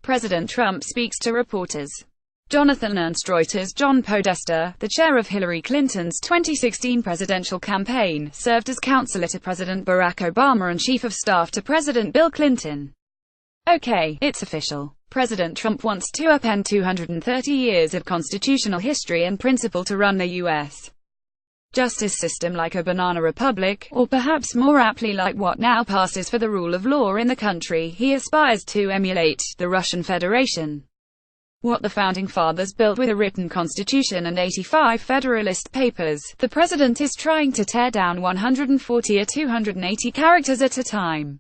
President Trump speaks to reporters. ErnstReuters John Podesta, the chair of Hillary Clinton's 2016 presidential campaign, served as counselor to President Barack Obama and chief of staff to President Bill Clinton. Okay, it's official. President Trump wants to upend 230 years of constitutional history and principle to run the U.S. justice system like a banana republic, or perhaps more aptly like what now passes for the rule of law in the country he aspires to emulate, the Russian Federation. What the Founding Fathers built with a written constitution and 85 Federalist Papers, the president is trying to tear down 140 or 280 characters at a time.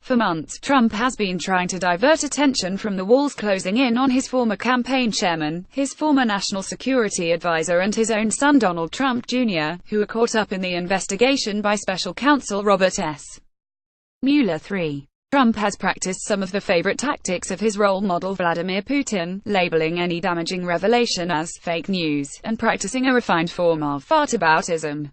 For months, Trump has been trying to divert attention from the walls closing in on his former campaign chairman, his former national security advisor and his own son Donald Trump Jr., who are caught up in the investigation by special counsel Robert S. Mueller III. Trump has practiced some of the favorite tactics of his role model Vladimir Putin, labeling any damaging revelation as fake news, and practicing a refined form of whataboutism.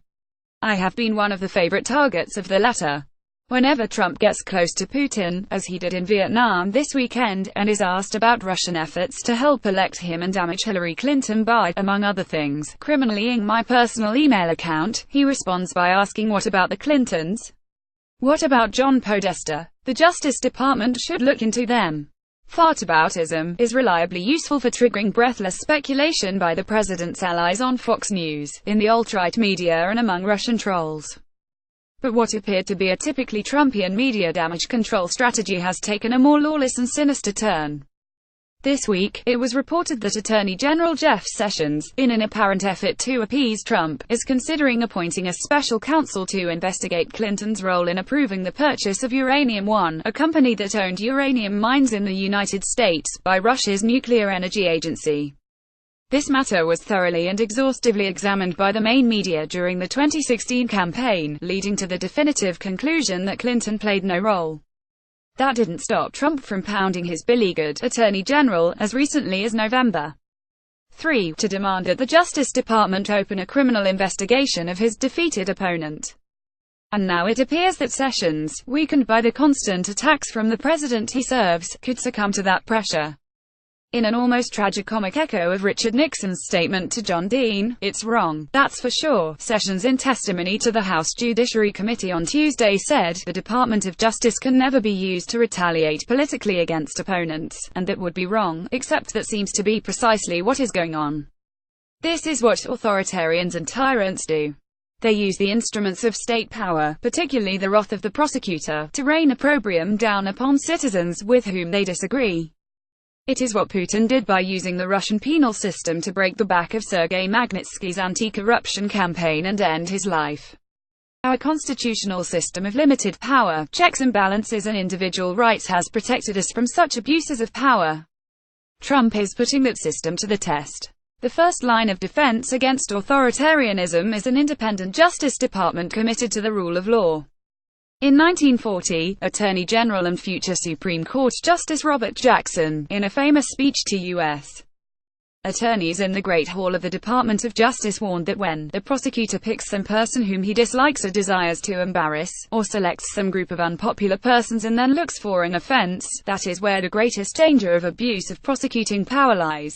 I have been one of the favorite targets of the latter. Whenever Trump gets close to Putin, as he did in Vietnam this weekend, and is asked about Russian efforts to help elect him and damage Hillary Clinton by, among other things, criminaling my personal email account, he responds by asking what about the Clintons? What about John Podesta? The Justice Department should look into them. Whataboutism is reliably useful for triggering breathless speculation by the president's allies on Fox News, in the alt-right media and among Russian trolls. But what appeared to be a typically Trumpian media damage control strategy has taken a more lawless and sinister turn. This week, it was reported that Attorney General Jeff Sessions, in an apparent effort to appease Trump, is considering appointing a special counsel to investigate Clinton's role in approving the purchase of Uranium One, a company that owned uranium mines in the United States, by Russia's nuclear energy agency. This matter was thoroughly and exhaustively examined by the main media during the 2016 campaign, leading to the definitive conclusion that Clinton played no role. That didn't stop Trump from pounding his beleaguered Attorney General, as recently as November 3, to demand that the Justice Department open a criminal investigation of his defeated opponent. And now it appears that Sessions, weakened by the constant attacks from the president he serves, could succumb to that pressure. In an almost tragicomic echo of Richard Nixon's statement to John Dean, "It's wrong, that's for sure," Sessions in testimony to the House Judiciary Committee on Tuesday said, "The Department of Justice can never be used to retaliate politically against opponents, and that would be wrong, except that seems to be precisely what is going on. This is what authoritarians and tyrants do. They use the instruments of state power, particularly the wrath of the prosecutor, to rain opprobrium down upon citizens with whom they disagree. It is what Putin did by using the Russian penal system to break the back of Sergei Magnitsky's anti-corruption campaign and end his life. Our constitutional system of limited power, checks and balances and individual rights has protected us from such abuses of power. Trump is putting that system to the test. The first line of defense against authoritarianism is an independent Justice Department committed to the rule of law." In 1940, Attorney General and future Supreme Court Justice Robert Jackson, in a famous speech to U.S. attorneys in the Great Hall of the Department of Justice, warned that when the prosecutor picks some person whom he dislikes or desires to embarrass, or selects some group of unpopular persons and then looks for an offense, that is where the greatest danger of abuse of prosecuting power lies.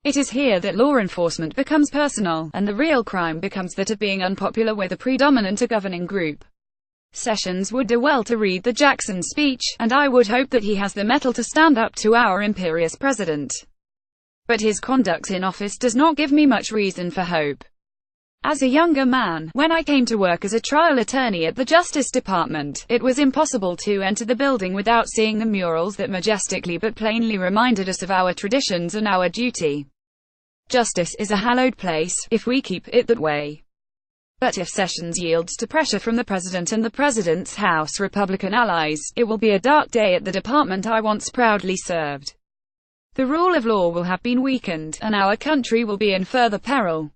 It is here that law enforcement becomes personal, and the real crime becomes that of being unpopular with a predominant or governing group. Sessions would do well to read the Jackson speech, and I would hope that he has the mettle to stand up to our imperious president. But his conduct in office does not give me much reason for hope. As a younger man, when I came to work as a trial attorney at the Justice Department, it was impossible to enter the building without seeing the murals that majestically but plainly reminded us of our traditions and our duty. Justice is a hallowed place, if we keep it that way. But if Sessions yields to pressure from the president and the president's House Republican allies, it will be a dark day at the department I once proudly served. The rule of law will have been weakened, and our country will be in further peril.